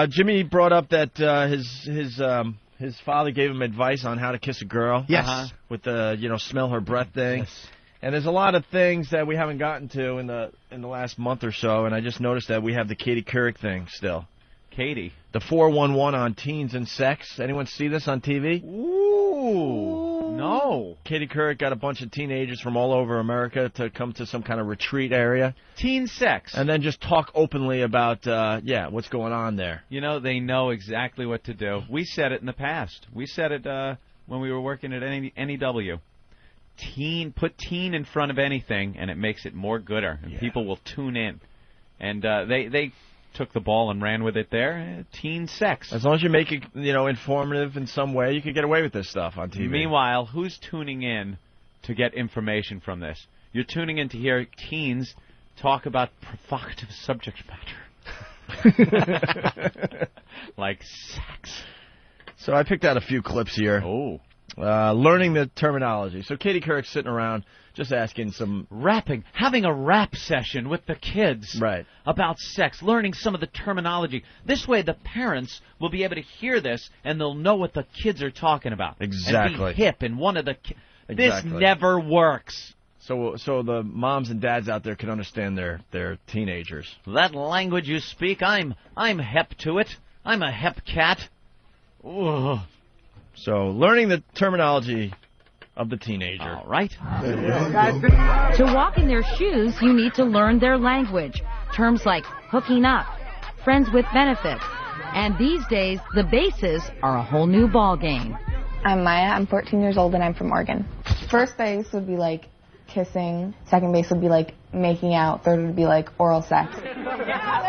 Jimmy brought up that his father gave him advice on how to kiss a girl. Yes. With the smell her breath thing. Yes. And there's a lot of things that we haven't gotten to in the last month or so, and I just noticed that we have the Katie Couric thing still. Katie. The 411 on teens and sex. Anyone see this on TV? Ooh. No. Katie Couric got a bunch of teenagers from all over America to come to some kind of retreat area. Teen sex. And then just talk openly about, what's going on there. You know, they know exactly what to do. We said it in the past. We said it when we were working at NEW. Put teen in front of anything, and it makes it more gooder, and people will tune in. And they took the ball and ran with it there. Teen sex. As long as you make it, informative in some way, you can get away with this stuff on TV. Meanwhile, who's tuning in to get information from this? You're tuning in to hear teens talk about provocative subject matter. Like sex. So I picked out a few clips here. Oh. Learning the terminology. So Katie Couric's sitting around just asking some... Having a rap session with the kids about sex, learning some of the terminology. This way the parents will be able to hear this and they'll know what the kids are talking about. Exactly. And be hip in one of the... This never works. So the moms and dads out there can understand their teenagers. That language you speak, I'm hep to it. I'm a hep cat. Ugh. So, learning the terminology of the teenager. All right. To walk in their shoes, you need to learn their language. Terms like hooking up, friends with benefits, and these days, the bases are a whole new ball game. I'm Maya. I'm 14 years old, and I'm from Oregon. First base would be like kissing. Second base would be like making out. Third would be like oral sex.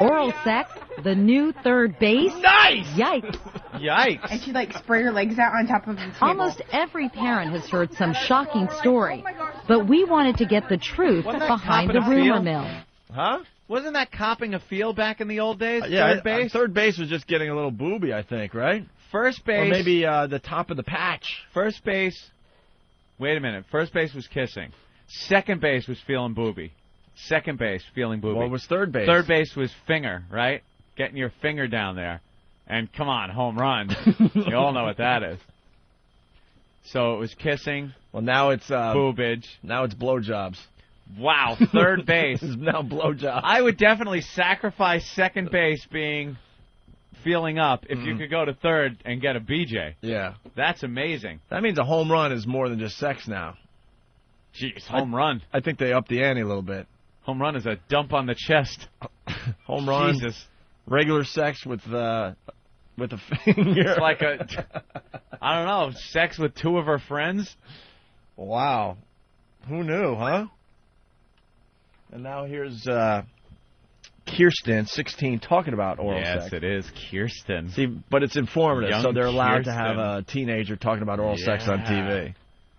Oral sex? The new third base? Nice! Yikes. Yikes. And she'd like spray her legs out on top of the table. Almost every parent has heard some shocking story, but we wanted to get the truth behind the rumor mill. Huh? Wasn't that copping a feel back in the old days? Yeah, third base? Third base was just getting a little booby, I think, right? First base... Or maybe the top of the patch. First base... Wait a minute. First base was kissing. Second base was feeling booby. Second base, feeling booby. What was third base? Third base was finger, right? Getting your finger down there. And come on, home run. You all know what that is. So it was kissing. Well, now it's... boobage. Now it's blowjobs. Wow, third base. Is now blowjobs. I would definitely sacrifice second base being feeling up if you could go to third and get a BJ. Yeah. That's amazing. That means a home run is more than just sex now. Jeez, home run. I think they upped the ante a little bit. Home run is a dump on the chest. Home run. Jesus. Regular sex with a finger. It's like I don't know, sex with two of her friends. Wow. Who knew, huh? And now here's Kirsten, 16, talking about oral sex. Yes, it is Kirsten. See, but it's informative, Young so they're allowed to Kirsten. have a teenager talking about oral sex on TV.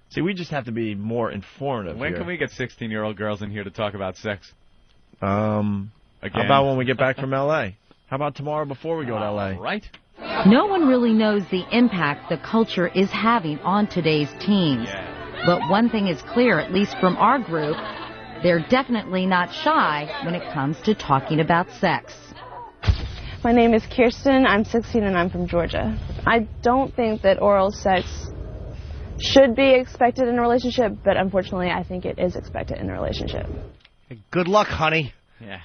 See, we just have to be more informative. When here. can we get 16-year-old girls in here to talk about sex? Again. How about when we get back from L.A.? How about tomorrow before we go to L.A.? Right. No one really knows the impact the culture is having on today's teens. Yeah. But one thing is clear, at least from our group, they're definitely not shy when it comes to talking about sex. My name is Kirsten. I'm 16 and I'm from Georgia. I don't think that oral sex should be expected in a relationship, but unfortunately I think it is expected in a relationship. Hey, good luck, honey. Yeah.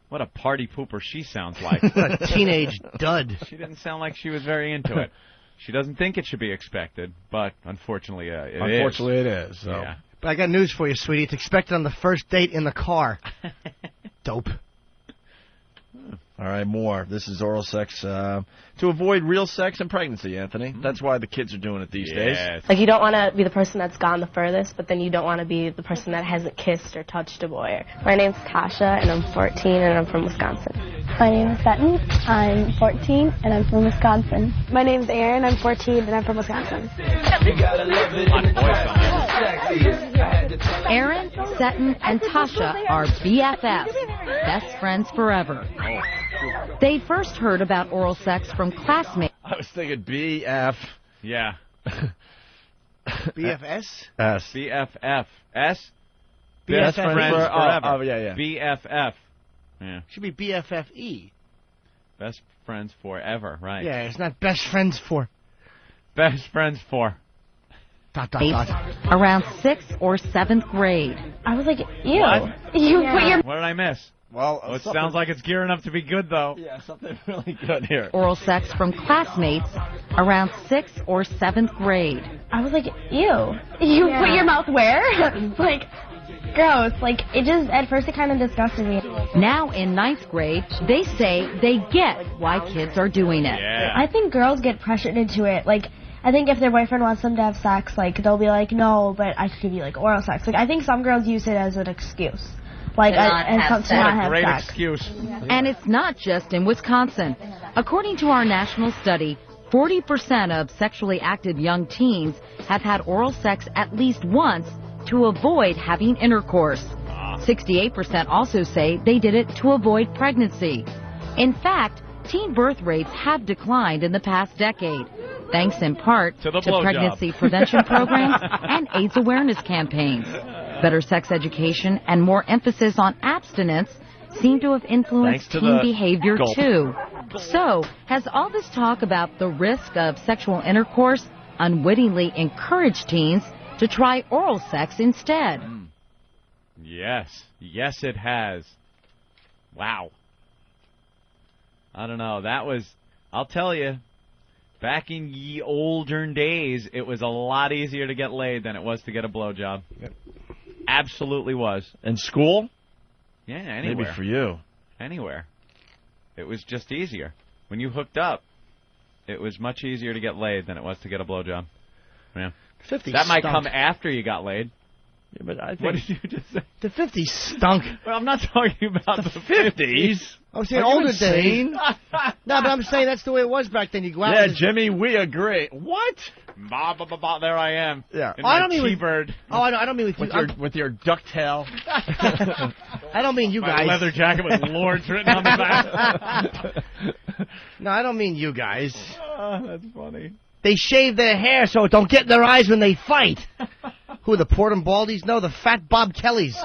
What a party pooper she sounds like. What a teenage dud. She didn't sound like she was very into it. She doesn't think it should be expected, but unfortunately it is. Unfortunately it is. So. Yeah. But I got news for you, sweetie. It's expected on the first date in the car. Dope. All right, more. This is oral sex to avoid real sex and pregnancy, Anthony. That's why the kids are doing it these days. Like, you don't want to be the person that's gone the furthest, but then you don't want to be the person that hasn't kissed or touched a boy. My name's Tasha, and I'm 14, and I'm from Wisconsin. My name is Seton. I'm 14, and I'm from Wisconsin. My name's Aaron. I'm 14, and I'm from Wisconsin. Aaron, Seton, and Tasha are BFFs, best friends forever. They first heard about oral sex from classmates. I was thinking BF. Yeah. BFS? S. BFF. S? Best friends forever. forever. Oh, yeah. BFF. Yeah. Should be BFFE. Best friends forever, right? Yeah, it's not best friends for. Best friends for. ... Around 6th or 7th grade. I was like, ew. What? You put your... What did I miss? Well, It sounds like it's gearing up to be good, though. Yeah, something really good here. Oral sex from classmates around 6th or 7th grade. I was like, ew. You put your mouth where? Like, gross. Like, it just, at first it kind of disgusted me. Now in 9th grade, they say they get why kids are doing it. Yeah. I think girls get pressured into it. Like, I think if their boyfriend wants them to have sex, like, they'll be like, no, but I should give you, like, oral sex. Like, I think some girls use it as an excuse. Like, to not have Great sex. excuse. And it's not just in Wisconsin. According to our national study, 40% of sexually active young teens have had oral sex at least once to avoid having intercourse. 68% also say they did it to avoid pregnancy. In fact, teen birth rates have declined in the past decade, thanks in part to pregnancy prevention programs and AIDS awareness campaigns. Better sex education and more emphasis on abstinence seem to have influenced teen behavior too. So, has all this talk about the risk of sexual intercourse unwittingly encouraged teens to try oral sex instead? Yes. Yes, it has. Wow. I don't know. That was, I'll tell you, back in ye older days, it was a lot easier to get laid than it was to get a blowjob. Yep. Absolutely was. In school? Yeah, anywhere. Maybe for you. Anywhere. It was just easier. When you hooked up, it was much easier to get laid than it was to get a blowjob. Yeah. That might come after you got laid. Yeah, but I think What did you just say? The 50s stunk. Well, I'm not talking about the 50s. I'm saying Are you older insane? days. No, but I'm saying that's the way it was back then. You go out. Yeah, and Jimmy, we agree. What? There I am. Yeah. In I my don't mean with- T-bird. Oh, I don't mean with you. With your ducktail. I don't mean you My guys. leather jacket with Lords written on the back. No, I don't mean you guys. That's funny. They shave their hair so it don't get in their eyes when they fight. Who are the Portum Baldies? No, the fat Bob Kellys.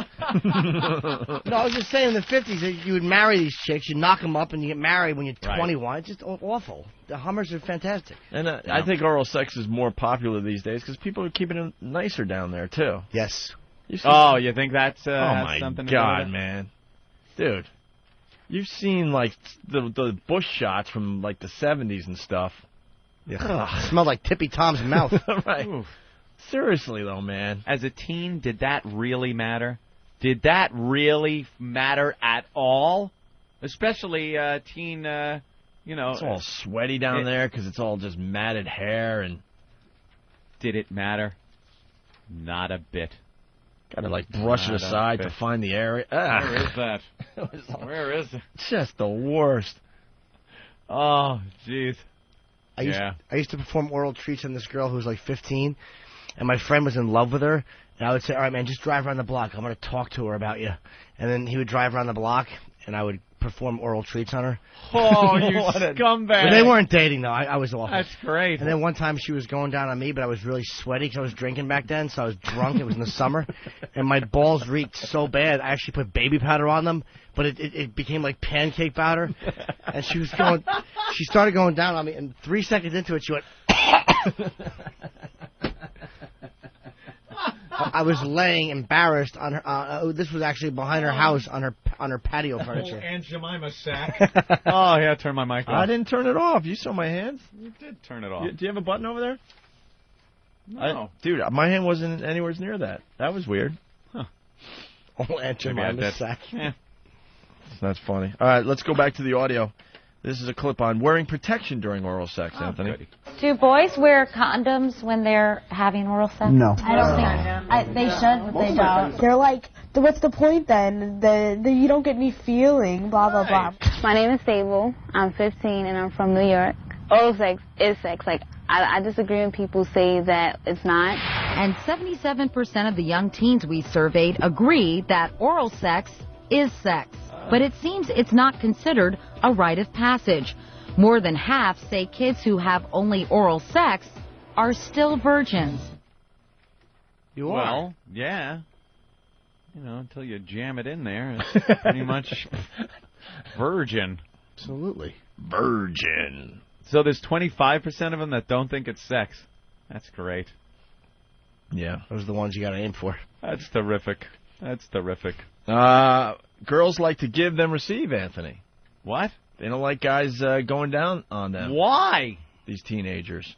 No, I was just saying in the 50s, you would marry these chicks, you knock them up, and you get married when you're 21. It's just awful. The Hummers are fantastic. And I think oral sex is more popular these days because people are keeping it nicer down there, too. Yes. You think that's oh, has my something to God, do with it? man. Dude, you've seen, like, the bush shots from, like, the 70s and stuff. Smelled like Tippy Tom's mouth. Right. Oof. Seriously, though, man. As a teen, did that really matter? Did that really matter at all? Especially teen, It's all sweaty down there because it's all just matted hair. And did it matter? Not a bit. Got to, like, brush it aside to find the area. Where is that? Where is it? Just the worst. Oh, jeez. I used to perform oral treats on this girl who was like 15, and my friend was in love with her, and I would say, all right, man, just drive around the block. I'm going to talk to her about you. And then he would drive around the block, and I would perform oral treats on her. Oh, you scumbag. But they weren't dating, though. I was awful. That's great. And then one time she was going down on me, but I was really sweaty because I was drinking back then, so I was drunk. It was in the summer. And my balls reeked so bad, I actually put baby powder on them, but it became like pancake powder. And she started going down on me, and 3 seconds into it, she went... I was laying embarrassed on her. This was actually behind her house on her patio furniture. Aunt Jemima sack. Oh, yeah, turn my mic off. I didn't turn it off. You saw my hands. You did turn it off. Do you have a button over there? No. Dude, my hand wasn't anywhere near that. That was weird. Oh, Aunt Jemima's sack. Yeah. That's funny. All right, let's go back to the audio. This is a clip on wearing protection during oral sex, Anthony. Goody. Do boys wear condoms when they're having oral sex? No. I don't think they should, but they don't. They're like, what's the point then? You don't get any feeling, blah, blah, blah. My name is Sable. I'm 15 and I'm from New York. Oral sex is sex. Like, I disagree when people say that it's not. And 77% of the young teens we surveyed agree that oral sex is sex. But it seems it's not considered a rite of passage. More than half say kids who have only oral sex are still virgins. You are. Well, yeah. Until you jam it in there, it's pretty much virgin. Absolutely. Virgin. So there's 25% of them that don't think it's sex. That's great. Yeah. Those are the ones you got to aim for. That's terrific. That's terrific. Girls like to give then receive, Anthony. What? They don't like guys going down on them. Why? These teenagers.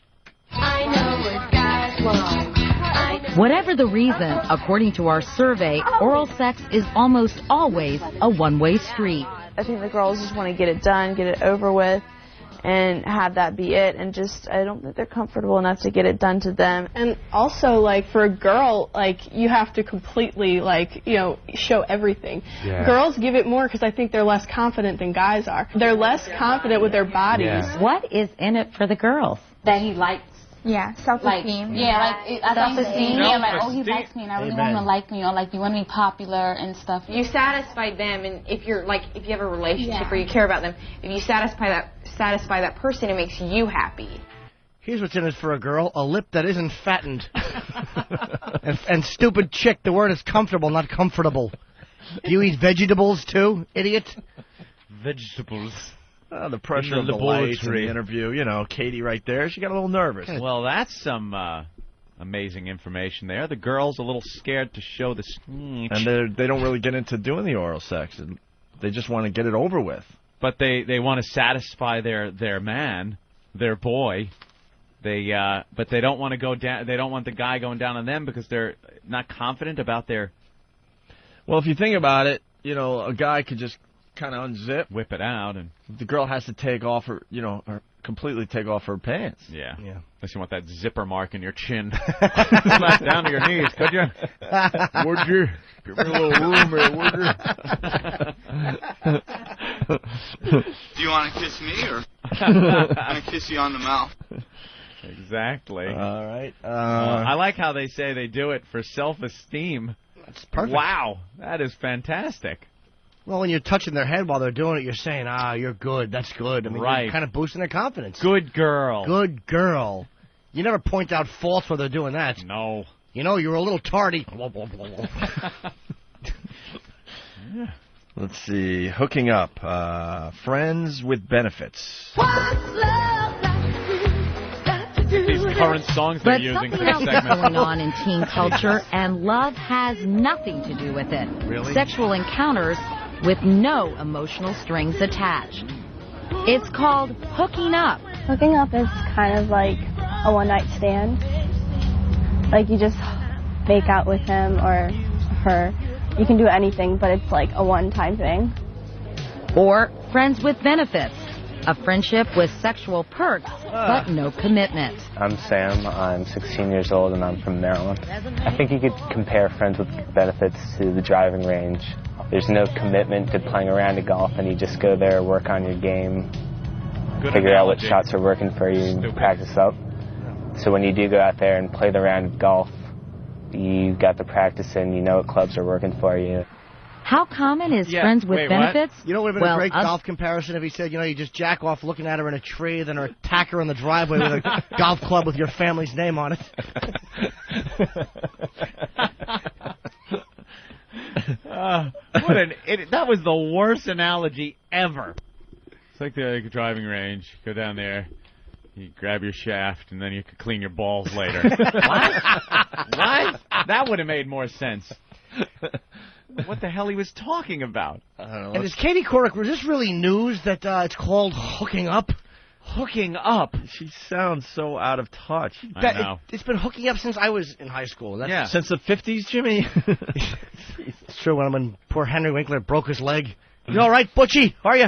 I know what guys want. Whatever the reason, according to our survey, oral sex is almost always a one-way street. I think the girls just want to get it done, get it over with, and have that be it, and just, I don't think they're comfortable enough to get it done to them. And also, like, for a girl, like, you have to completely, like, you know, show everything. Yeah. Girls give it more because I think they're less confident than guys are. They're less confident with their bodies. Yeah. What is in it for the girls? That he likes. Yeah, self-esteem. Self-esteem. No, Yeah, like, oh, he esteem. likes me, and I really Amen. want to like me, or like, you want to be popular and stuff. You satisfy them, and if you're like, if you have a relationship or you care about them, if you satisfy that person, it makes you happy. Here's what's in it for a girl: a lip that isn't fattened, and stupid chick. The word is comfortable, not comfortable. Do you eat vegetables too, idiot? Vegetables. The pressure In of the the lights and laboratory. the interview. You know, Katie right there. She got a little nervous. Well, that's some amazing information there. The girl's a little scared to show the... And they don't really get into doing the oral sex. They just want to get it over with. But they want to satisfy their man, their boy. But they don't want to go down. They don't want the guy going down on them because they're not confident about their... Well, if you think about it, you know, a guy could just kind of unzip, whip it out, and the girl has to take off her, you know, completely take off her pants. Yeah. Yeah. Unless you want that zipper mark in your chin. Smack down to your knees, could you? Would you? Give me a little room here, would you? Do you want to kiss me, or want to kiss you on the mouth? Exactly. All right. I like how they say they do it for self-esteem. That's perfect. Wow, that is fantastic. Well, when you're touching their head while they're doing it, you're saying, you're good. That's good. I mean, Right. you're kind of boosting their confidence. Good girl. Good girl. You never point out faults while they're doing that. No. You know, you're a little tardy. Let's see. Hooking up. Friends with benefits. These current songs they're But using for something this else is segment. going on in teen culture, and love has nothing to do with it. Really? Sexual encounters with no emotional strings attached. It's called hooking up. Hooking up is kind of like a one-night stand. Like you just make out with him or her. You can do anything, but it's like a one-time thing. Or friends with benefits. A friendship with sexual perks, but no commitment. I'm Sam. I'm 16 years old, and I'm from Maryland. I think you could compare friends with benefits to the driving range. There's no commitment to playing around at golf, and you just go there, work on your game, figure out what shots are working for you, and practice up. So when you do go out there and play the round of golf, you got the practice in, you know what clubs are working for you. How common is friends with benefits? You know what would have been Well, a great us- golf comparison if he said, you know, you just jack off looking at her in a tree, then attack her in the driveway with a golf club with your family's name on it. That was the worst analogy ever. It's like the driving range. Go down there, you grab your shaft, and then you can clean your balls later. What? That would have made more sense. What the hell he was talking about? I don't know. And is Katie Couric, was this really news that it's called hooking up? Hooking up? She sounds so out of touch. I know. It's been hooking up since I was in high school. Yeah. Since the 50s, Jimmy? It's true when poor Henry Winkler broke his leg. You all right, Butchie? Are you?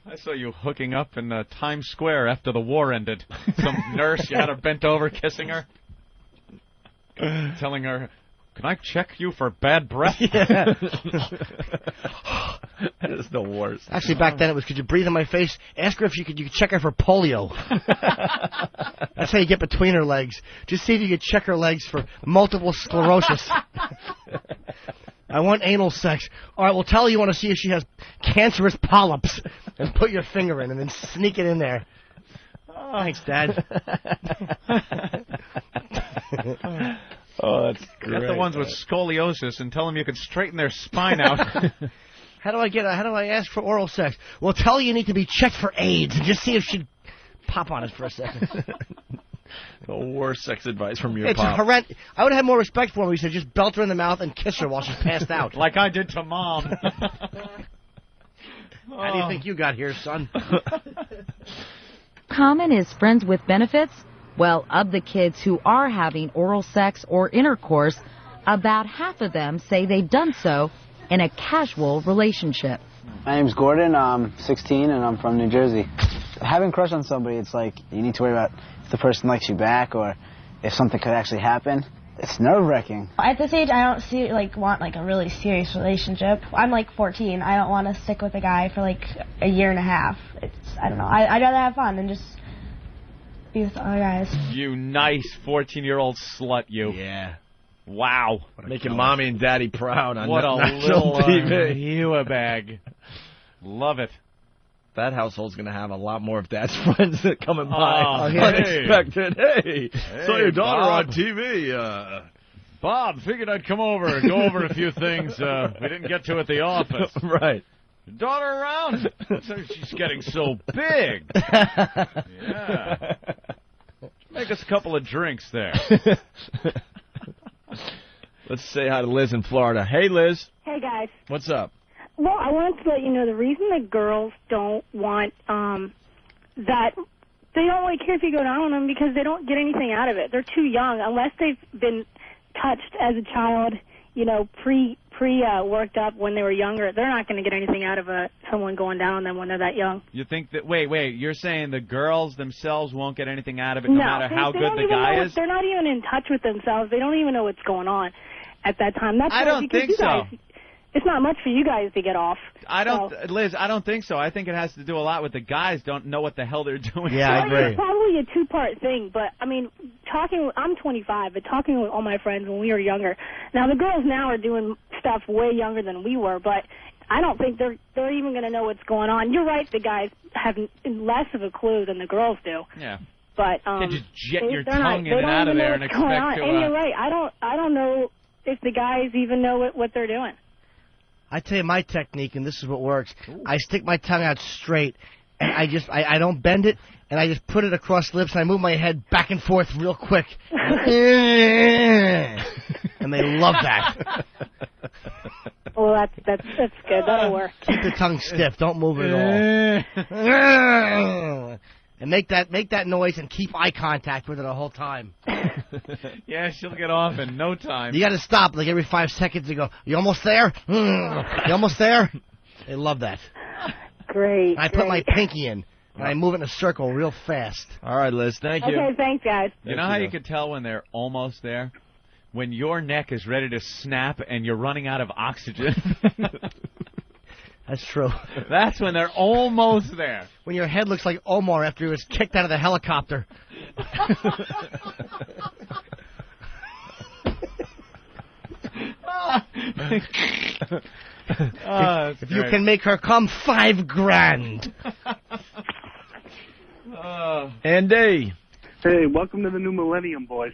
I saw you hooking up in Times Square after the war ended. Some nurse, you had her bent over kissing her. Telling her, can I check you for bad breath? Yeah. That is the worst. Actually, back then it was, could you breathe in my face? Ask her if you could check her for polio. That's how you get between her legs. Just see if you could check her legs for multiple sclerosis. I want anal sex. All right, well, tell her you want to see if she has cancerous polyps. And put your finger in and then sneak it in there. Oh, thanks, Dad. Oh, that's great. Get the ones with scoliosis and tell them you can straighten their spine out. How do I ask for oral sex? Well, tell her you need to be checked for AIDS and just see if she'd pop on it for a second. The worst sex advice from your It's pop. horrendous. I would have more respect for him if he said just belt her in the mouth and kiss her while she's passed out. Like I did to Mom. How do you think you got here, son? Common is friends with benefits? Well, of the kids who are having oral sex or intercourse, about half of them say they've done so in a casual relationship. My name's Gordon. I'm 16 and I'm from New Jersey. Having a crush on somebody, it's like you need to worry about if the person likes you back or if something could actually happen. It's nerve-wracking. At this age, I don't want a really serious relationship. I'm 14. I don't want to stick with a guy for a year and a half. I don't know. I'd rather have fun and just be with other guys. You nice 14-year-old slut, you. Yeah. Wow. Making mommy and daddy proud on what a national little TV. you a bag. Love it. That household's going to have a lot more of Dad's friends that coming by. Hey. Unexpected. Hey, saw your daughter Bob. on TV. Bob, figured I'd come over and go over a few things we didn't get to at the office. Right. Your daughter around? She's getting so big. Yeah. Make us a couple of drinks there. Let's say hi to Liz in Florida. Hey, Liz. Hey, guys. What's up? Well, I wanted to let you know the reason that girls don't want that they don't really care if you go down on them because they don't get anything out of it. They're too young. Unless they've been touched as a child, worked up when they were younger, they're not going to get anything out of someone going down on them when they're that young. You think that, wait, you're saying the girls themselves won't get anything out of it no matter how good the guy is? They're not even in touch with themselves. They don't even know what's going on at that time. I don't think so. It's not much for you guys to get off. Liz, I don't think so. I think it has to do a lot with the guys don't know what the hell they're doing. Yeah, I agree. It's probably a two-part thing, but, I'm 25, but talking with all my friends when we were younger, now the girls now are doing stuff way younger than we were, but I don't think they're even going to know what's going on. You're right, the guys have less of a clue than the girls do. Yeah. But, you can't just jet your tongue in and out of there and expect to... And you're right, I don't know if the guys even know what they're doing. I tell you my technique, and this is what works. Ooh. I stick my tongue out straight, and I don't bend it, and I just put it across the lips, and I move my head back and forth real quick. And they love that. Well, that's good. That'll work. Keep the tongue stiff. Don't move it at all. And make that noise and keep eye contact with it the whole time. Yeah, she'll get off in no time. You got to stop every 5 seconds and go, you almost there? You almost there? They love that. Great. I put my pinky in, and I move it in a circle real fast. All right, Liz, thank you. Okay, thanks, guys. You know how you can tell when they're almost there? When your neck is ready to snap and you're running out of oxygen. That's true. That's when they're almost there. When your head looks like Omar after he was kicked out of the helicopter. If you can make her come, $5,000. Andy. Hey, welcome to the new millennium, boys.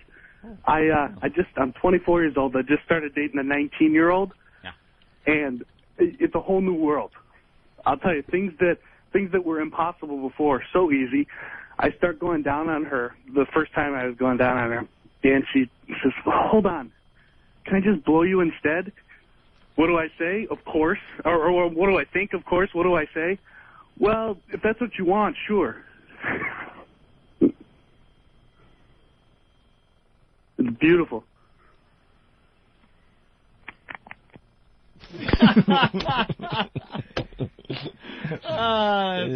I'm 24 years old. I just started dating a 19-year-old, and it's a whole new world. I'll tell you, things that were impossible before, so easy. I start going down on her the first time I was going down on her, and she says, hold on, can I just blow you instead? What do I say? Of course. Or what do I think? Of course. What do I say? Well, if that's what you want, sure. It's beautiful. That's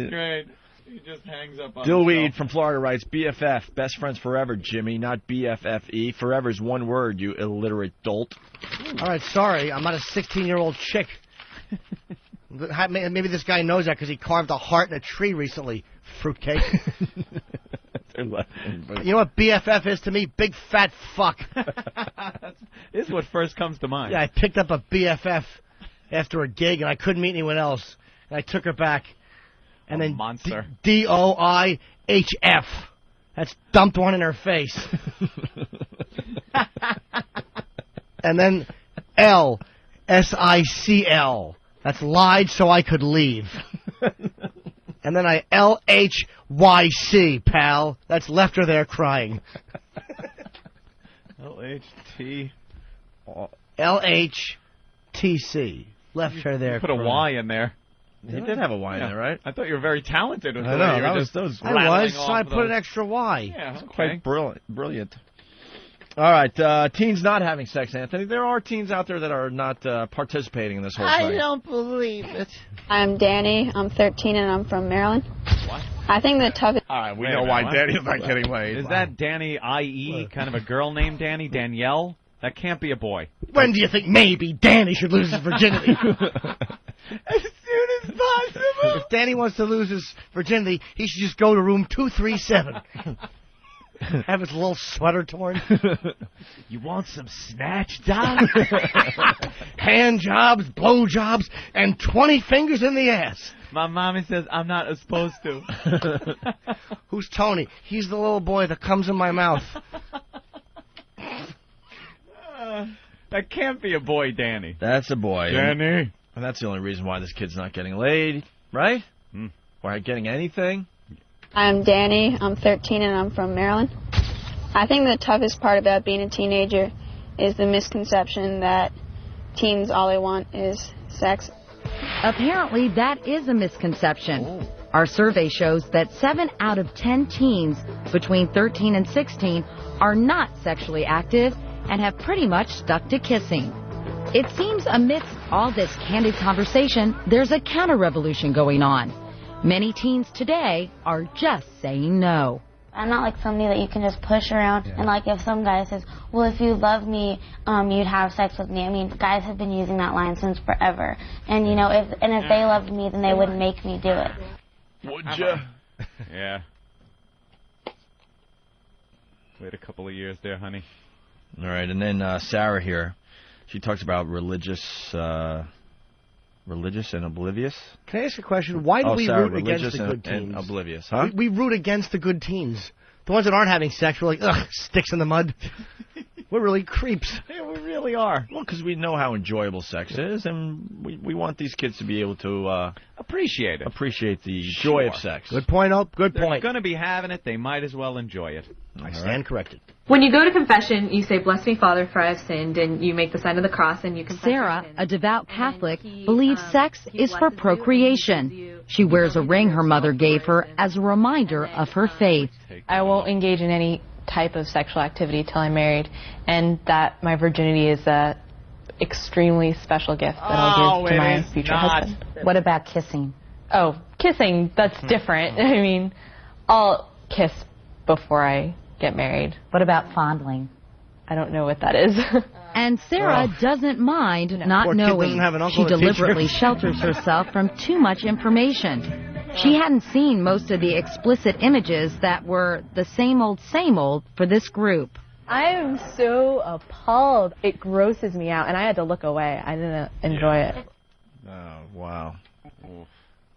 great. He just hangs up on Dillweed from Florida writes, BFF, best friends forever, Jimmy, not BFFE. Forever's one word, you illiterate dolt. All right, sorry, I'm not a 16-year-old chick. Maybe this guy knows that because he carved a heart in a tree recently. Fruitcake. You know what BFF is to me? Big fat fuck. This is what first comes to mind. Yeah, I picked up a BFF after a gig, and I couldn't meet anyone else. And I took her back. And then monster. DOIHF. That's dumped one in her face. And then LSICL. That's lied so I could leave. And then I LHYC, pal. That's left her there crying. LHT. LHTC. Left her there Put a crying. Y in there. He did have a Y in there, right? I thought you were very talented with I the know, way you that were was- just that was- I rattling was, so off I of put an those. extra Y. Yeah, okay. Quite brilliant. All right, teens not having sex, Anthony. There are teens out there that are not participating in this whole thing. don't believe it. I'm Danny. I'm 13 and I'm from Maryland. What? I think the toughest. All right, we Wait a know minute, why what? Danny's not getting laid. Is that Danny, I.E., kind of a girl named Danny? Danielle? That can't be a boy. When do you think maybe Danny should lose his virginity? As soon as possible. If Danny wants to lose his virginity, he should just go to room 237. Have his little sweater torn. You want some snatch, Doc? Hand jobs, blow jobs, and 20 fingers in the ass. My mommy says I'm not supposed to. Who's Tony? He's the little boy that comes in my mouth. That can't be a boy, Danny. That's a boy. Danny. And that's the only reason why this kid's not getting laid, right? Or getting anything. I'm Danny. I'm 13 and I'm from Maryland. I think the toughest part about being a teenager is the misconception that teens all they want is sex. Apparently, that is a misconception. Our survey shows that 7 out of 10 teens between 13 and 16 are not sexually active and have pretty much stuck to kissing. It seems amidst all this candid conversation, there's a counter-revolution going on. Many teens today are just saying no. I'm not like somebody that you can just push around. And like if some guy says, well, if you love me, you'd have sex with me. I mean, guys have been using that line since forever. And you know, if they loved me, then they wouldn't make me do it. Would ya? Yeah. Wait a couple of years there, honey. All right, and then Sarah here, she talks about religious and oblivious. Can I ask a question? Why do we Sarah, root against religious the good and teens? oblivious, huh? We root against the good teens. The ones that aren't having sex, we're like, ugh, sticks in the mud. We're really creeps. Yeah, we really are. Well, because we know how enjoyable sex is, and we want these kids to be able to appreciate it. Appreciate the joy of sex. Good point, Ope. Good They're point. going to be having it. They might as well enjoy it. I stand corrected. When you go to confession, you say, "Bless me, Father, for I have sinned," and you make the sign of the cross, and you confess. Sarah, a devout Catholic, believes sex is for procreation. She wears a ring her mother gave her as a reminder of her faith. I won't engage in any type of sexual activity till I'm married, and that my virginity is a extremely special gift that I'll give to my future husband. What about kissing? Oh, kissing, that's different. I mean, I'll kiss before I get married. What about fondling? I don't know what that is. And Sarah doesn't mind not Poor kid knowing. doesn't have an uncle She to teach her. deliberately shelters herself from too much information. She hadn't seen most of the explicit images that were the same old for this group. I am so appalled. It grosses me out, and I had to look away. I didn't enjoy it. Oh, wow.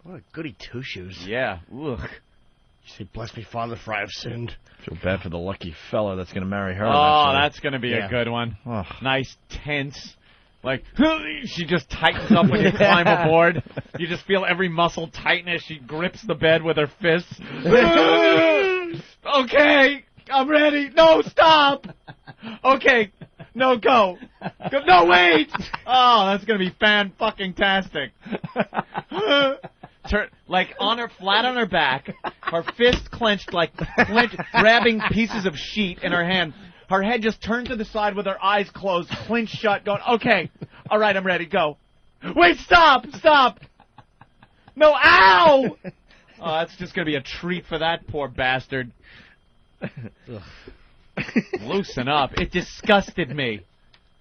What a goody two-shoes. Yeah. Ugh. You say, bless me, Father, for I have sinned. Feel bad for the lucky fella that's going to marry her. Oh, eventually. that's going to be Yeah. a good one. Oh. Nice, tense. Like, she just tightens up when you climb aboard. You just feel every muscle tighten as she grips the bed with her fists. Okay, I'm ready. No, stop. Okay, no, go. No, wait. Oh, that's going to be fan-fucking-tastic. Like flat on her back, her fist clenched, grabbing pieces of sheet in her hand. Her head just turned to the side with her eyes closed, clinched shut, going, okay, all right, I'm ready, go. Wait, stop. No, ow! Oh, that's just going to be a treat for that poor bastard. Loosen up. It disgusted me.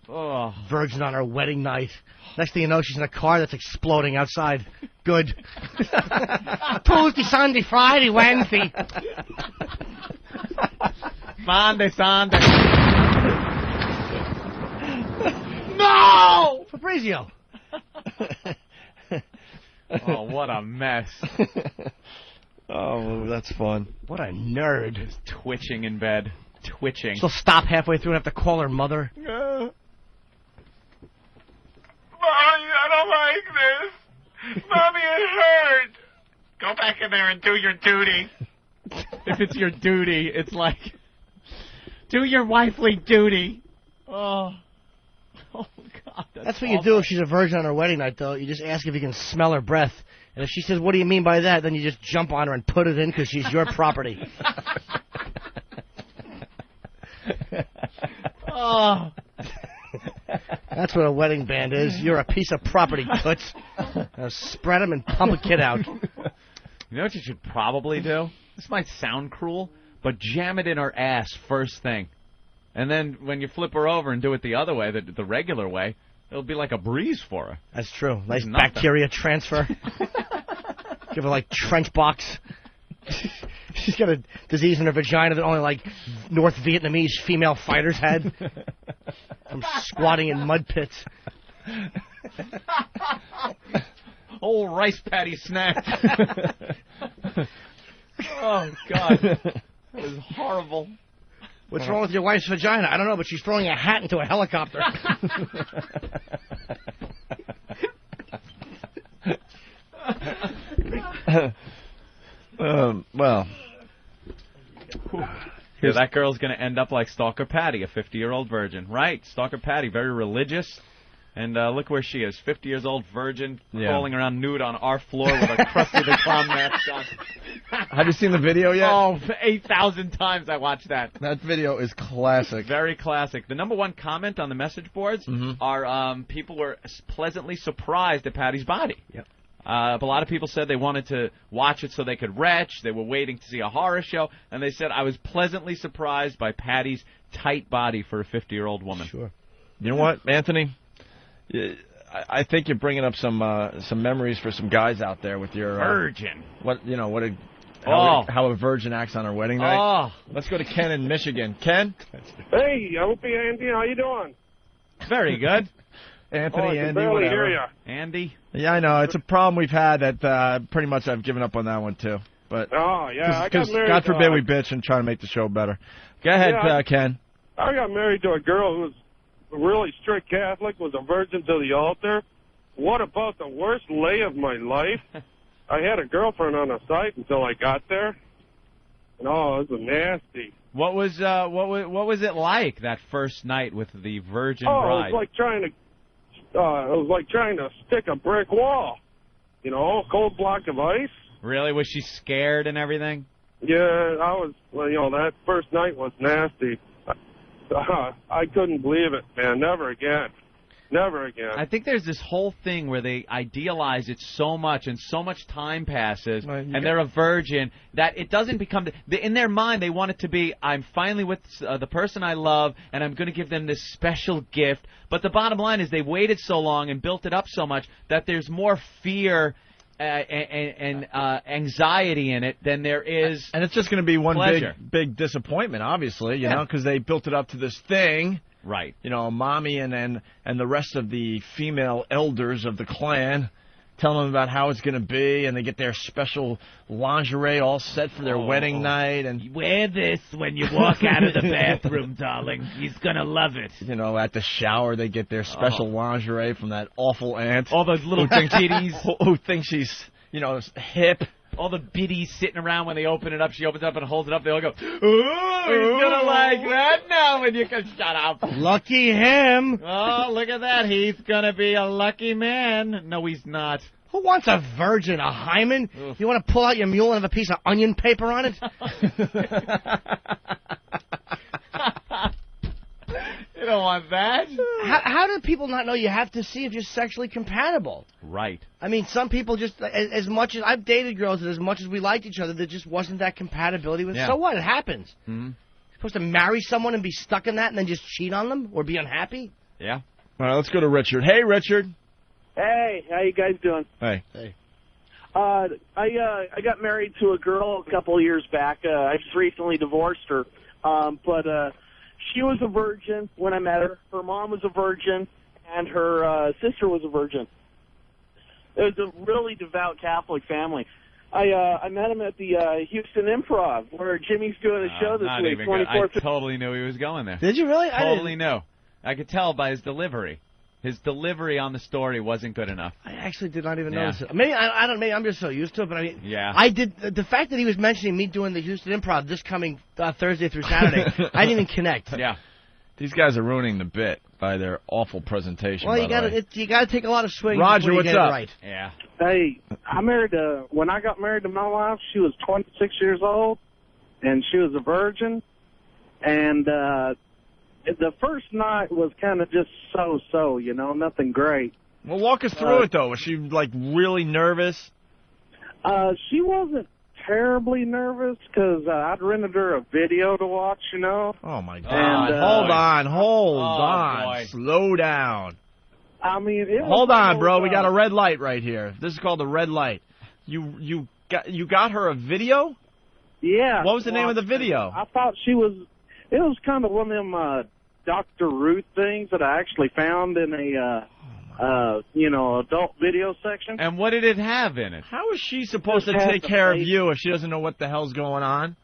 Oh. Virgin on her wedding night. Next thing you know, she's in a car that's exploding outside. Good. Tuesday, Sunday, Friday, Wednesday. Sunday. No! Fabrizio. Oh, what a mess. Oh, that's fun. What a nerd. Just twitching in bed. Twitching. She'll stop halfway through and have to call her mother. Mommy, I don't like this. Mommy, it hurt. Go back in there and do your duty. If it's your duty, it's like, do your wifely duty. Oh God. That's what you do if she's a virgin on her wedding night, though. You just ask if you can smell her breath. And if she says, what do you mean by that? Then you just jump on her and put it in because she's your property. Oh. That's what a wedding band is. You're a piece of property, toots. Now spread them and pump a kid out. You know what you should probably do? This might sound cruel, but jam it in her ass first thing. And then when you flip her over and do it the other way, the regular way, it'll be like a breeze for her. That's true. Nice bacteria transfer. Give her like trench box. She's got a disease in her vagina that only like North Vietnamese female fighters had from squatting in mud pits. Old rice patty snack. Oh, God. That was horrible. What's wrong with your wife's vagina? I don't know, but she's throwing a hat into a helicopter. Well. Yeah, that girl's going to end up like Stalker Patty, a 50-year-old virgin. Right, Stalker Patty, very religious. And look where she is, 50 years old, virgin, crawling around nude on our floor with a Krusty the Clown mask on. Have you seen the video yet? Oh, 8,000 times I watched that. That video is classic. Very classic. The number one comment on the message boards are people were pleasantly surprised at Patty's body. Yep. A lot of people said they wanted to watch it so they could retch. They were waiting to see a horror show. And they said, I was pleasantly surprised by Patty's tight body for a 50-year-old woman. Sure. You know what, Anthony? I think you're bringing up some memories for some guys out there with your virgin. How a virgin acts on her wedding night. Oh. Let's go to Ken in Michigan. Ken? Hey, Opie and Anthony, how you doing? Very good. Anthony, Andy, barely whatever. hear ya. Andy? Yeah, I know. It's a problem we've had that pretty much I've given up on that one, too. But oh, yeah. Because God forbid we bitch and try to make the show better. Go ahead, Ken. I got married to a girl who was a really strict Catholic, was a virgin to the altar. What about the worst lay of my life? I had a girlfriend on the site until I got there. And, it was nasty. What was it like, that first night with the virgin bride? It was like trying to stick a brick wall. You know, a cold block of ice. Really? Was she scared and everything? Yeah, I was. Well, that first night was nasty. I couldn't believe it, man. Never again. Never again. I think there's this whole thing where they idealize it so much, and so much time passes, and they're a virgin, that it doesn't become... in their mind, they want it to be, I'm finally with the person I love, and I'm going to give them this special gift. But the bottom line is they waited so long and built it up so much that there's more fear and anxiety in it than there is. And it's just going to be one pleasure. big disappointment, obviously, you know, because they built it up to this thing. Right. You know, mommy and the rest of the female elders of the clan telling them about how it's going to be, and they get their special lingerie all set for their wedding night. And wear this when you walk out of the bathroom, darling. He's going to love it. You know, at the shower, they get their special lingerie from that awful aunt. All those little biddies. Who think she's, hip. All the biddies sitting around when they open it up. She opens it up and holds it up. They all go, ooh, he's going to like that now. And you can shut up. Lucky him. Oh, look at that. He's going to be a lucky man. No, he's not. Who wants a virgin, a hymen? Oof. You want to pull out your mule and have a piece of onion paper on it? You don't want that. How do people not know you have to see if you're sexually compatible? Right. I mean, some people just, as much as I've dated girls, and as much as we liked each other, there just wasn't that compatibility with. Yeah. So what? It happens. Mm-hmm. You're supposed to marry someone and be stuck in that and then just cheat on them or be unhappy? Yeah. All right, let's go to Richard. Hey, Richard. Hey, how you guys doing? Hey. I got married to a girl a couple of years back. I just recently divorced her, but she was a virgin when I met her. Her mom was a virgin, and her sister was a virgin. It was a really devout Catholic family. I met him at the Houston Improv, where Jimmy's doing a show this week. 24th. I totally knew he was going there. Did you really? Totally knew. I could tell by his delivery. His delivery on the story wasn't good enough. I actually did not even Yeah. notice it. Maybe I don't. Maybe I'm just so used to it. But I mean, Yeah. I did. The fact that he was mentioning me doing the Houston Improv this coming Thursday through Saturday, I didn't even connect. Yeah. These guys are ruining the bit by their awful presentation. Well, by you the way. you gotta take a lot of swings. Roger, before you what's get it up? Right. Yeah. Hey, I married when I got married to my wife, she was 26 years old, and she was a virgin. And the first night was kind of just so, you know, nothing great. Well, walk us through it, though. Was she, like, really nervous? She wasn't terribly nervous because I'd rented her a video to watch, you know. Oh, my God. And, Hold Oh, on. boy. Slow down. I mean, it was Hold on, one of bro. those, We got a red light right here. This is called a red light. You got her a video? Yeah. What was the name of the video? I thought it was kind of one of them Dr. Ruth things that I actually found in a, adult video section. And what did it have in it? How is she supposed to Just take has care the of you if she doesn't know what the hell's going on?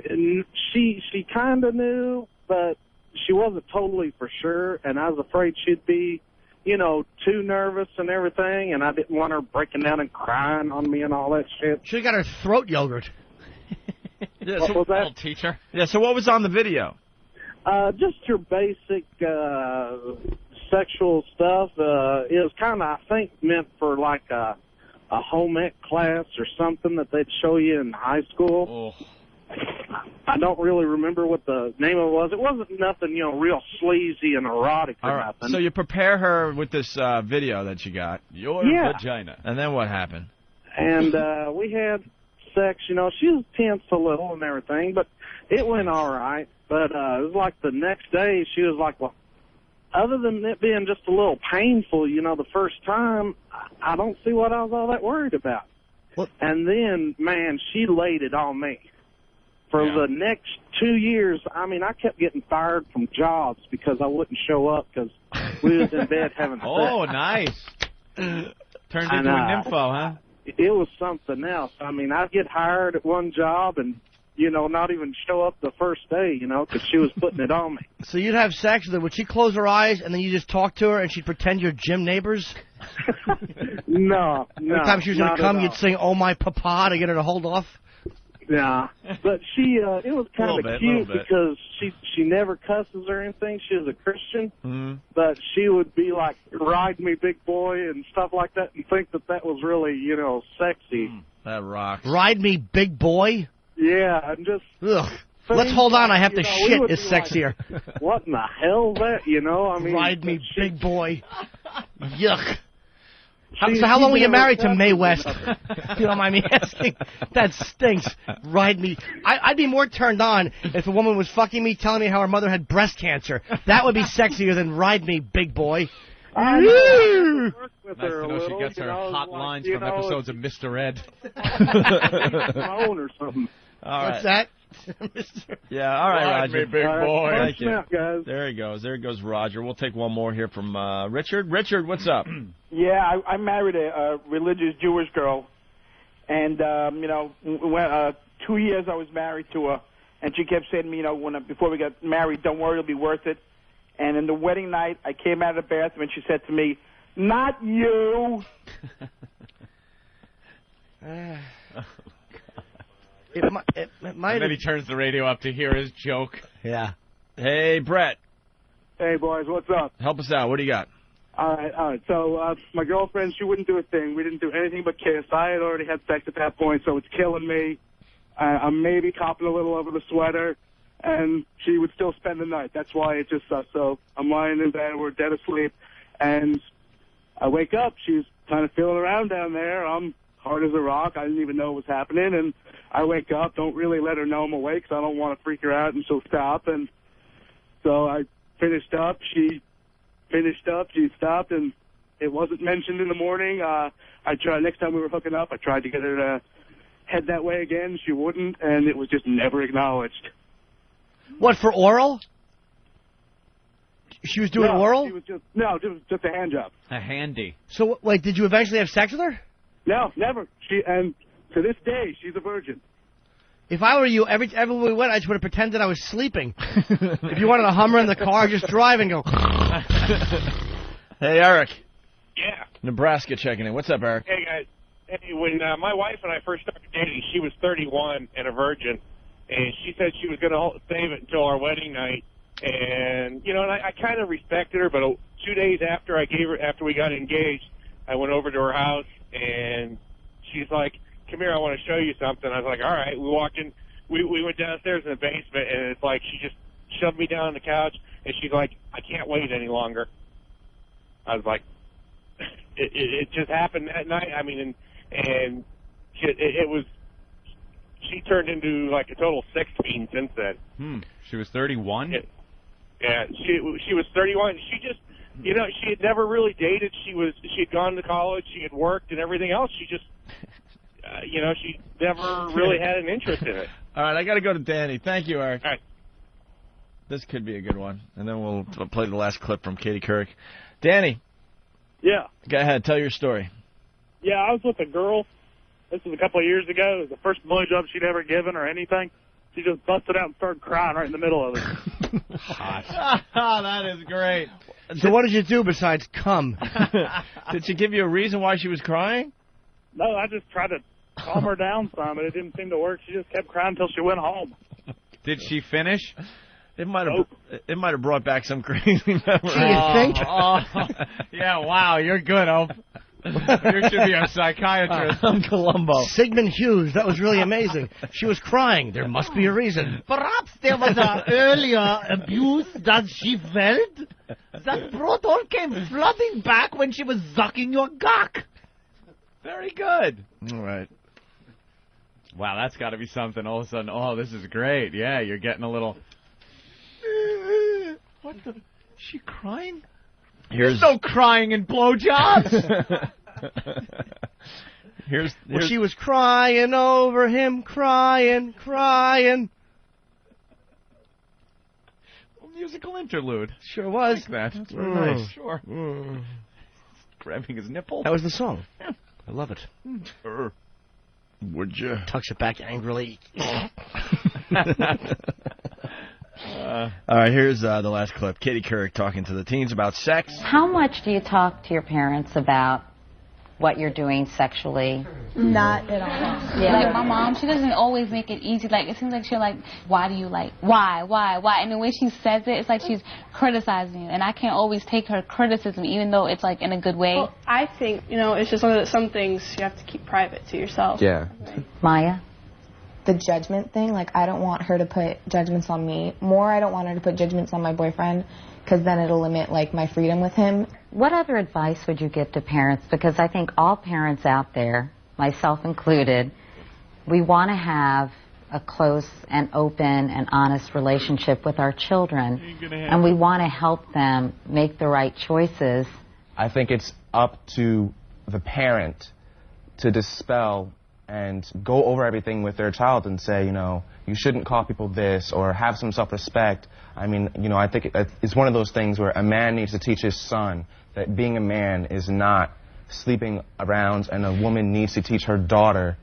And she kind of knew, but she wasn't totally for sure, and I was afraid she'd be, too nervous and everything, and I didn't want her breaking down and crying on me and all that shit. Should have got her throat yogurt. Yeah, What was that? Teacher. Yeah, so what was on the video? Just your basic sexual stuff. It was kind of, I think, meant for like a home ec class or something that they'd show you in high school. Oh. I don't really remember what the name of it was. It wasn't nothing, real sleazy and erotic or All right. nothing. So you prepare her with this video that you got. Your Yeah. vagina. And then what happened? And we had sex, she was tense a little and everything, but it went all right. But it was like the next day, she was like, well, other than it being just a little painful, the first time, I don't see what I was all that worried about. What? And then, man, she laid it on me. For the next 2 years, I mean, I kept getting fired from jobs because I wouldn't show up because we was in bed having sex. Oh, nice. Turned into a nympho, huh? It was something else. I mean, I'd get hired at one job and, not even show up the first day, because she was putting it on me. So you'd have sex with her. Would she close her eyes and then you just talk to her and she'd pretend you're gym neighbors? No. Every time she was going not to come, at you'd all. sing, "Oh My Papa," to get her to hold off? Yeah, but she, it was kind Little of bit, cute little bit. because she never cusses or anything. She was a Christian, Mm-hmm. but she would be like, "Ride me, big boy," and stuff like that, and think that was really, sexy. That rocks. Ride me, big boy. Yeah, and just. Ugh. Let's hold on. I have to we shit. would Is be like, sexier. What in the hell is that? I mean, Ride me, big boy. Yuck. She- So how she long were you never married to cusses Mae or West? nothing. If you don't mind me asking. That stinks. Ride me. I'd be more turned on if a woman was fucking me, telling me how her mother had breast cancer. That would be sexier than ride me, big boy. I know. Woo! I worked with Nice her to a know little, she gets her hot like, lines from episodes of Mr. Ed. phone or something. All What's right. that? Yeah, all right, Ride Roger. me, big All right, boy. punch Thank you. him out, guys. There he goes. There goes Roger. We'll take one more here from Richard. Richard, what's up? Yeah, I married a religious Jewish girl, and 2 years I was married to her, and she kept saying to me, before we got married, don't worry, it'll be worth it. And in the wedding night, I came out of the bathroom, and she said to me, "Not you." It might And then he turns the radio up to hear his joke. Yeah. Hey, Brett. Hey, boys, what's up? Help us out. What do you got? All right. So my girlfriend, she wouldn't do a thing. We didn't do anything but kiss. I had already had sex at that point, so it's killing me. I'm maybe copping a little over the sweater, and she would still spend the night. That's why it just sucks. So I'm lying in bed, we're dead asleep, and I wake up. She's kind of feeling around down there. I'm hard as a rock. I didn't even know what was happening, and I wake up, don't really let her know I'm awake, so I don't want to freak her out, and she'll stop. And so I finished up. She finished up. She stopped, and it wasn't mentioned in the morning. I tried, next time we were hooking up, I tried to get her to head that way again. She wouldn't, and it was just never acknowledged. What, for oral? She was doing oral? She was just a hand job. A handy. So, like, did you eventually have sex with her? No, never. And to this day, she's a virgin. If I were you, everywhere we went, I just would have pretended I was sleeping. If you wanted a Hummer in the car, just drive and go. Hey, Eric. Yeah. Nebraska checking in. What's up, Eric? Hey, guys. Hey, when my wife and I first started dating, she was 31 and a virgin, and she said she was going to save it until our wedding night. And, you know, and I kind of respected her, but 2 days after after we got engaged, I went over to her house, and she's like, come here, I want to show you something. I was like, all right. We walked in. We went downstairs in the basement, and it's like she just shoved me down on the couch, and she's like, I can't wait any longer. I was like, it just happened that night. I mean, and it was, she turned into like a total sex fiend since then. She was 31? Yeah, she was 31. She just, you know, she had never really dated. She had gone to college. She had worked and everything else. She just, you know, she never really had an interest in it. All right, I got to go to Danny. Thank you, Eric. All right. This could be a good one. And then we'll play the last clip from Katie Couric. Danny. Yeah. Go ahead. Tell your story. Yeah, I was with a girl. This was a couple of years ago. It was the first blowjob she'd ever given or anything. She just busted out and started crying right in the middle of it. That is great. So what did you do besides come? Did she give you a reason why she was crying? No, I just tried to calm her down some, and it didn't seem to work. She just kept crying until she went home. Did she finish? It might have brought back some crazy memories. Do you think? Yeah, wow, you're good, Ope. You should be a psychiatrist. I'm Columbo. Sigmund Hughes, that was really amazing. She was crying. There must be a reason. Perhaps there was an earlier abuse that she felt. That broth all came flooding back when she was sucking your cock. Very good. All right. Wow, that's got to be something. All of a sudden, oh, this is great. Yeah, you're getting a little... What the... Is she crying? There's no crying in blowjobs. Here's Well, she was crying over him, crying. Musical interlude. Sure was. Like that. That's very nice. Sure. Grabbing his nipple. That was the song. Yeah. I love it. Would you? Tucks it back angrily. All right, here's the last clip. Katie Couric talking to the teens about sex. How much do you talk to your parents about what you're doing sexually? Not at all. Yeah. Like my mom, she doesn't always make it easy. Like it seems like she'll like, why do you like, why? And the way she says it, it's like she's criticizing you, and I can't always take her criticism, even though it's like in a good way. Well, I think it's just one of some things you have to keep private to yourself. Yeah. Maya? The judgment thing, like I don't want her to put judgments on me. I don't want her to put judgments on my boyfriend, because then it'll limit like my freedom with him. What other advice would you give to parents? Because I think all parents out there, myself included, we want to have a close and open and honest relationship with our children, and we want to help them make the right choices. I think it's up to the parent to dispel and go over everything with their child and say, you shouldn't call people this, or have some self-respect. I mean, I think it's one of those things where a man needs to teach his son that being a man is not sleeping around, and a woman needs to teach her daughter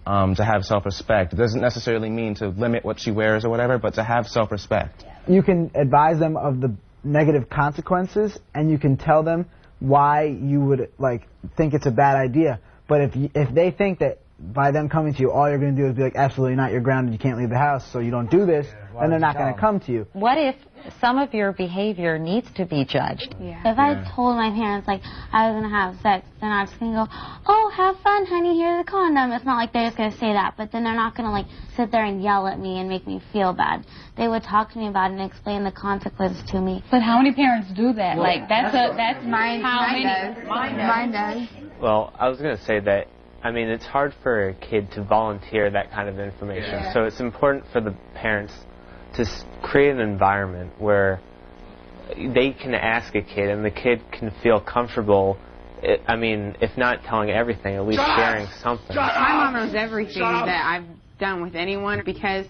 to have self-respect. It doesn't necessarily mean to limit what she wears or whatever, but to have self-respect. You can advise them of the negative consequences, and you can tell them why you would think it's a bad idea. But if they think that by them coming to you, all you're going to do is be like, absolutely not, you're grounded, you can't leave the house, so you don't do this, then they're not going to come to you. What if some of your behavior needs to be judged? If I told my parents, I was going to have sex, then I'm just going to go, oh, have fun, honey, here's a condom. It's not like they're just going to say that, but then they're not going to, sit there and yell at me and make me feel bad. They would talk to me about it and explain the consequences to me. But how many parents do that? Well, That's mine does. Well, I was going to say that, it's hard for a kid to volunteer that kind of information. Yeah. So it's important for the parents to create an environment where they can ask a kid and the kid can feel comfortable, if not telling everything, at least sharing something. My mom knows everything that I've done with anyone because,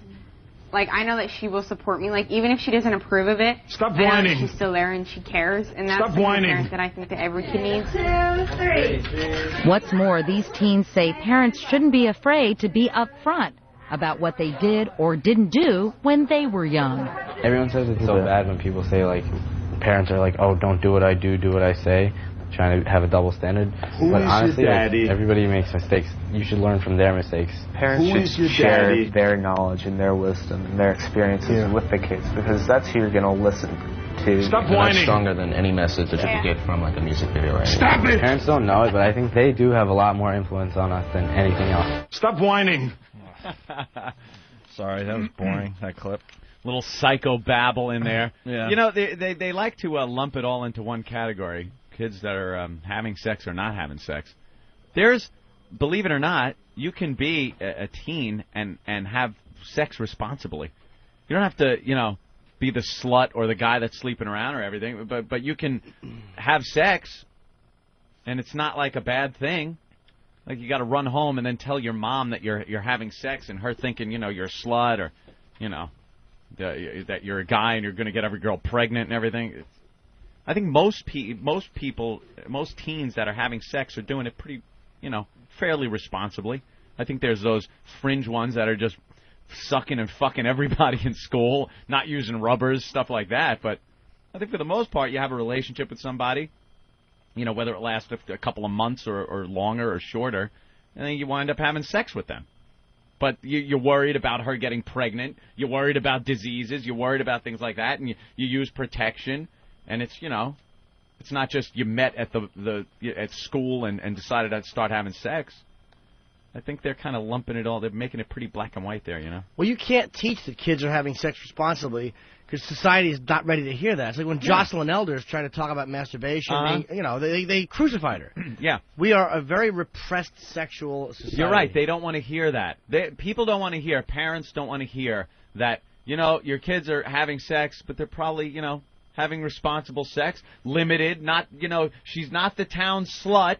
I know that she will support me. Even if she doesn't approve of it, Stop I know whining. that she's still there and she cares. And that's Stop the whining. parent that I think that every kid needs. 2, 3. What's more, these teens say parents shouldn't be afraid to be upfront about what they did or didn't do when they were young. Everyone says it's so bad when people say, parents are like, oh, don't do what I do what I say, trying to have a double standard. But honestly, everybody makes mistakes. You should learn from their mistakes. Parents should share their knowledge and their wisdom and their experiences with the kids, because that's who you're going to listen to. Stop whining. That's stronger than any message that you could get from like a music video or anything. Stop it! Parents don't know it, but I think they do have a lot more influence on us than anything else. Stop whining. Sorry, that was boring, that clip. Little psycho babble in there. Yeah. You know, they like to lump it all into one category. Kids that are having sex or not having sex. There's, believe it or not, you can be a teen and have sex responsibly. You don't have to, be the slut or the guy that's sleeping around or everything, but you can have sex, and it's not like a bad thing. Like you got to run home and then tell your mom that you're having sex, and her thinking you're a slut or that you're a guy and you're going to get every girl pregnant and everything. I think most teens that are having sex are doing it pretty, fairly responsibly. I think there's those fringe ones that are just sucking and fucking everybody in school, not using rubbers, stuff like that. But I think for the most part, you have a relationship with somebody, whether it lasts a couple of months or longer or shorter, and then you wind up having sex with them. But you're worried about her getting pregnant. You're worried about diseases. You're worried about things like that, and you use protection. And it's, it's not just you met at at school and decided to start having sex. I think they're kind of lumping it all. They're making it pretty black and white there, Well, you can't teach that kids are having sex responsibly because society is not ready to hear that. It's like when Jocelyn Elders tried to talk about masturbation, they crucified her. Yeah. We are a very repressed sexual society. You're right. They don't want to hear that. People don't want to hear, parents don't want to hear that, your kids are having sex, but they're probably, having responsible sex, limited, not, she's not the town slut.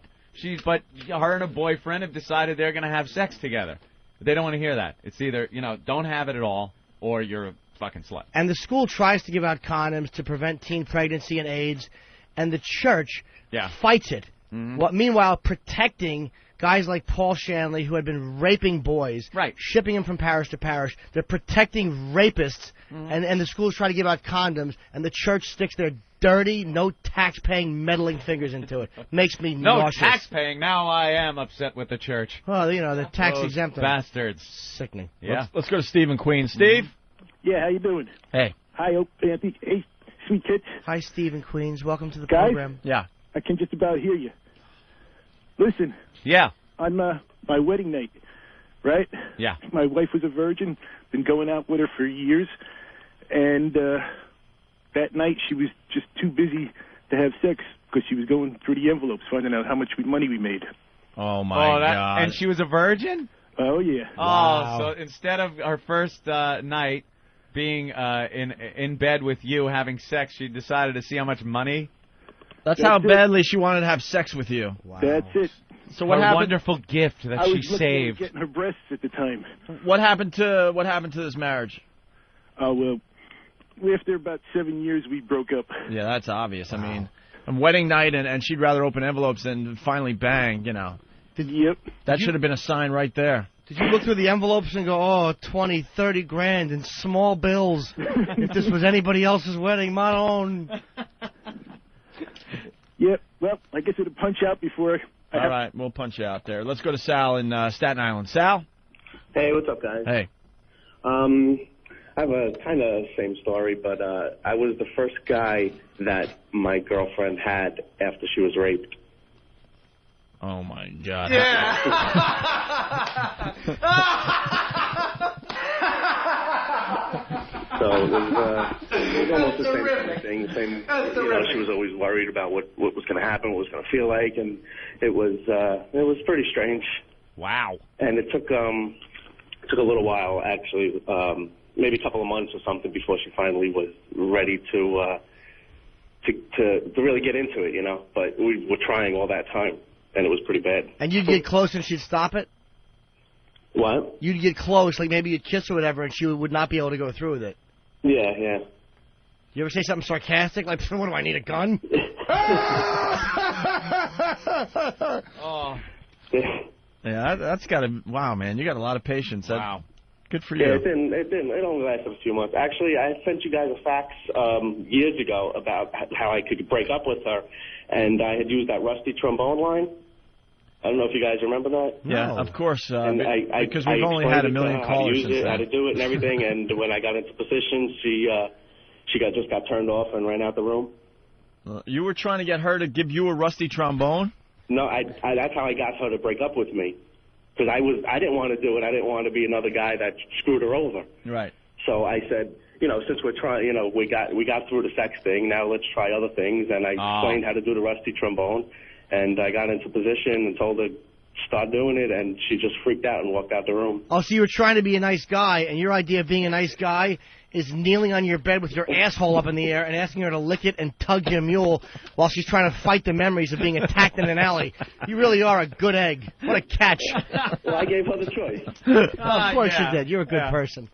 But her and her boyfriend have decided they're going to have sex together. But they don't want to hear that. It's either, don't have it at all, or you're a fucking slut. And the school tries to give out condoms to prevent teen pregnancy and AIDS, and the church fights it. Mm-hmm. Meanwhile, protecting guys like Paul Shanley, who had been raping boys, shipping them from parish to parish. They're protecting rapists, and the schools try to give out condoms, and the church sticks their dirty, no tax-paying, meddling fingers into it. Makes me nauseous. No tax-paying. Now I am upset with the church. Well, the tax-exempt. Bastards. Sickening. Yeah. Let's go to Steve in Queens. Steve? Yeah, how you doing? Hey. Hi, Anthony. Hey, sweet kids. Hi, Steve in Queens. Welcome to the Guys? program. Yeah. I can just about hear you. Listen. Yeah. On my wedding night, right? Yeah. My wife was a virgin. Been going out with her for years. And that night she was just too busy to have sex because she was going through the envelopes, finding out how much money we made. Oh, my God. And she was a virgin? Oh, yeah. Oh, wow. So instead of her first night being in bed with you having sex, she decided to see how much money? That's how badly she wanted to have sex with you. Wow. That's it. So what happened? Wonderful gift that she saved. I was getting her breasts at the time. What happened to this marriage? Oh, well, after about 7 years, we broke up. Yeah, that's obvious. Wow. I mean, on wedding night, and she'd rather open envelopes than finally bang, Yep. That should have been a sign right there. Did you look through the envelopes and go, oh, 20, 30 grand in small bills? If this was anybody else's wedding, my own. Yep. Well, I guess it'll punch out before. All right, we'll punch you out there. Let's go to Sal in Staten Island. Sal? Hey, what's up, guys? Hey. I have a kind of same story, but I was the first guy that my girlfriend had after she was raped. Oh, my God. Yeah. So it was almost the same thing. She was always worried about what was going to happen, what it was going to feel like, and it was pretty strange. Wow. And it took a little while, actually, maybe a couple of months or something before she finally was ready to really get into it, But we were trying all that time, and it was pretty bad. And you'd get close and she'd stop it? What? You'd get close, like maybe you'd kiss her or whatever, and she would not be able to go through with it. Yeah, yeah. You ever say something sarcastic, like, what do I need, a gun? Oh. Yeah, that's got to... Wow, man, you got a lot of patience. Wow. Good for Yeah, you. it only lasted a few months. Actually, I sent you guys a fax years ago about how I could break up with her, and I had used that rusty trombone line. I don't know if you guys remember that. Yeah, of course. And Because we've only had a million how callers to use since it, then. how to do it, and everything. And when I got into position, she just got turned off and ran out the room. You were trying to get her to give you a rusty trombone? No, that's how I got her to break up with me. Because I didn't want to do it. I didn't want to be another guy that screwed her over. Right. So I said, since we're trying, we got through the sex thing. Now let's try other things. And I explained how to do the rusty trombone. And I got into position and told her start doing it, and she just freaked out and walked out the room. Oh, so you were trying to be a nice guy, and your idea of being a nice guy is kneeling on your bed with your asshole up in the air and asking her to lick it and tug your mule while she's trying to fight the memories of being attacked in an alley. You really are a good egg. What a catch. Well, I gave her the choice. Of course you did. You're a good person.